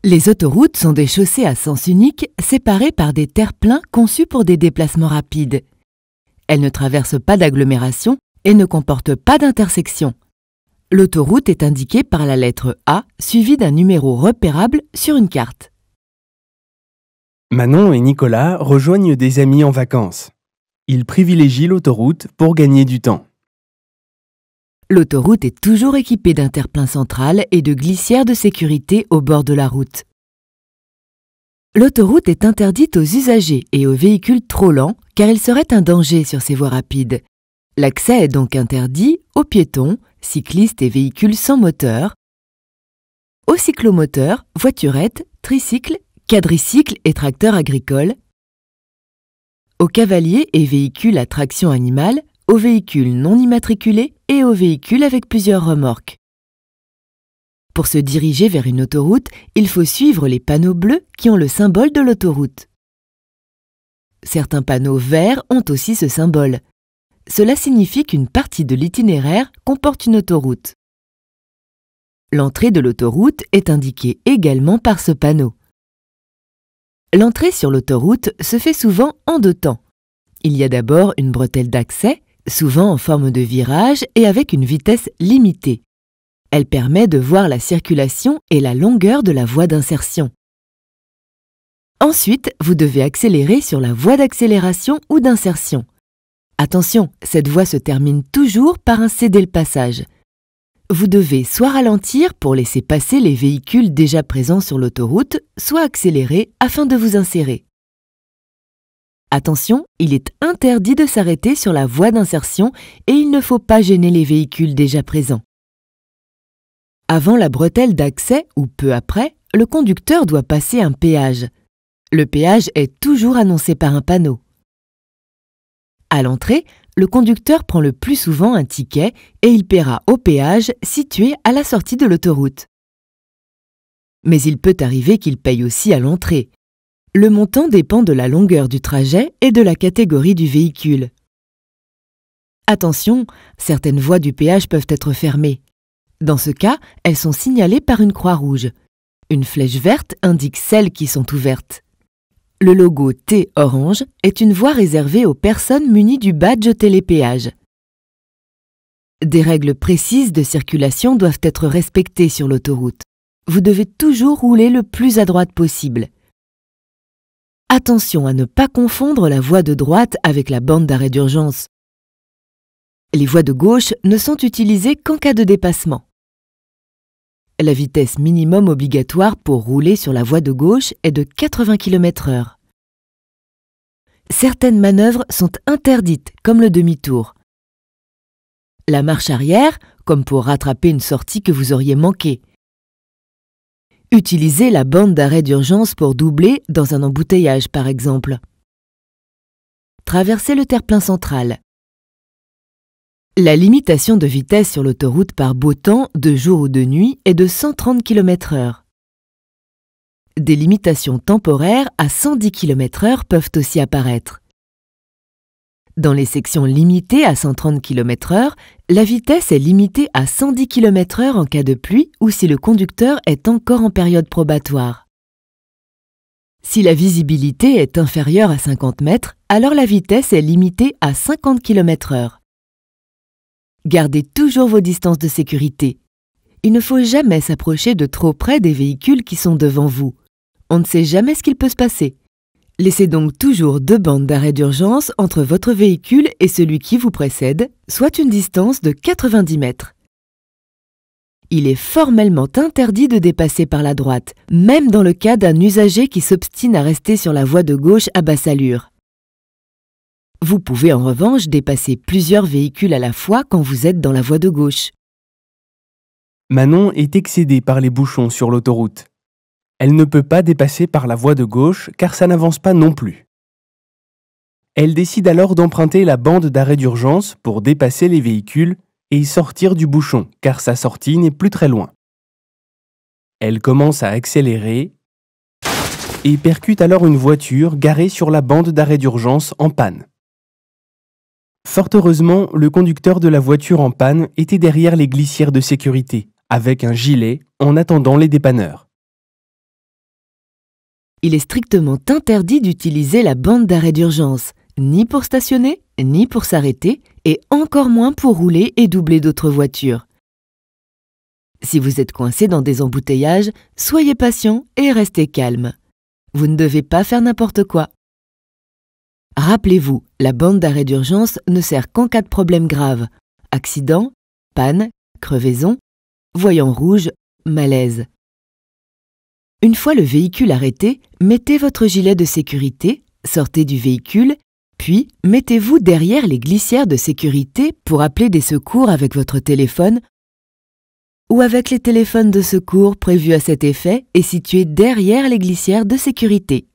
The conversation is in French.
Les autoroutes sont des chaussées à sens unique séparées par des terre-pleins conçus pour des déplacements rapides. Elles ne traversent pas d'agglomération et ne comportent pas d'intersection. L'autoroute est indiquée par la lettre A suivie d'un numéro repérable sur une carte. Manon et Nicolas rejoignent des amis en vacances. Ils privilégient l'autoroute pour gagner du temps. L'autoroute est toujours équipée d'un terre-plein central et de glissières de sécurité au bord de la route. L'autoroute est interdite aux usagers et aux véhicules trop lents car il serait un danger sur ces voies rapides. L'accès est donc interdit aux piétons, cyclistes et véhicules sans moteur, aux cyclomoteurs, voiturettes, tricycles, quadricycles et tracteurs agricoles, aux cavaliers et véhicules à traction animale, aux véhicules non immatriculés et aux véhicules avec plusieurs remorques. Pour se diriger vers une autoroute, il faut suivre les panneaux bleus qui ont le symbole de l'autoroute. Certains panneaux verts ont aussi ce symbole. Cela signifie qu'une partie de l'itinéraire comporte une autoroute. L'entrée de l'autoroute est indiquée également par ce panneau. L'entrée sur l'autoroute se fait souvent en deux temps. Il y a d'abord une bretelle d'accès, souvent en forme de virage et avec une vitesse limitée. Elle permet de voir la circulation et la longueur de la voie d'insertion. Ensuite, vous devez accélérer sur la voie d'accélération ou d'insertion. Attention, cette voie se termine toujours par un céder le passage. Vous devez soit ralentir pour laisser passer les véhicules déjà présents sur l'autoroute, soit accélérer afin de vous insérer. Attention, il est interdit de s'arrêter sur la voie d'insertion et il ne faut pas gêner les véhicules déjà présents. Avant la bretelle d'accès ou peu après, le conducteur doit passer un péage. Le péage est toujours annoncé par un panneau. À l'entrée, le conducteur prend le plus souvent un ticket et il paiera au péage situé à la sortie de l'autoroute. Mais il peut arriver qu'il paye aussi à l'entrée. Le montant dépend de la longueur du trajet et de la catégorie du véhicule. Attention, certaines voies du péage peuvent être fermées. Dans ce cas, elles sont signalées par une croix rouge. Une flèche verte indique celles qui sont ouvertes. Le logo T orange est une voie réservée aux personnes munies du badge télépéage. Des règles précises de circulation doivent être respectées sur l'autoroute. Vous devez toujours rouler le plus à droite possible. Attention à ne pas confondre la voie de droite avec la bande d'arrêt d'urgence. Les voies de gauche ne sont utilisées qu'en cas de dépassement. La vitesse minimum obligatoire pour rouler sur la voie de gauche est de 80 km/h. Certaines manœuvres sont interdites, comme le demi-tour. La marche arrière, comme pour rattraper une sortie que vous auriez manquée. Utilisez la bande d'arrêt d'urgence pour doubler dans un embouteillage, par exemple. Traversez le terre-plein central. La limitation de vitesse sur l'autoroute par beau temps, de jour ou de nuit, est de 130 km/h. Des limitations temporaires à 110 km/h peuvent aussi apparaître. Dans les sections limitées à 130 km/h, la vitesse est limitée à 110 km/h en cas de pluie ou si le conducteur est encore en période probatoire. Si la visibilité est inférieure à 50 mètres, alors la vitesse est limitée à 50 km/h. Gardez toujours vos distances de sécurité. Il ne faut jamais s'approcher de trop près des véhicules qui sont devant vous. On ne sait jamais ce qu'il peut se passer. Laissez donc toujours 2 bandes d'arrêt d'urgence entre votre véhicule et celui qui vous précède, soit une distance de 90 mètres. Il est formellement interdit de dépasser par la droite, même dans le cas d'un usager qui s'obstine à rester sur la voie de gauche à basse allure. Vous pouvez en revanche dépasser plusieurs véhicules à la fois quand vous êtes dans la voie de gauche. Manon est excédée par les bouchons sur l'autoroute. Elle ne peut pas dépasser par la voie de gauche car ça n'avance pas non plus. Elle décide alors d'emprunter la bande d'arrêt d'urgence pour dépasser les véhicules et sortir du bouchon car sa sortie n'est plus très loin. Elle commence à accélérer et percute alors une voiture garée sur la bande d'arrêt d'urgence en panne. Fort heureusement, le conducteur de la voiture en panne était derrière les glissières de sécurité, avec un gilet, en attendant les dépanneurs. Il est strictement interdit d'utiliser la bande d'arrêt d'urgence, ni pour stationner, ni pour s'arrêter, et encore moins pour rouler et doubler d'autres voitures. Si vous êtes coincé dans des embouteillages, soyez patient et restez calme. Vous ne devez pas faire n'importe quoi. Rappelez-vous, la bande d'arrêt d'urgence ne sert qu'en cas de problème grave. Accident, panne, crevaison, voyant rouge, malaise. Une fois le véhicule arrêté, mettez votre gilet de sécurité, sortez du véhicule, puis mettez-vous derrière les glissières de sécurité pour appeler des secours avec votre téléphone ou avec les téléphones de secours prévus à cet effet et situés derrière les glissières de sécurité.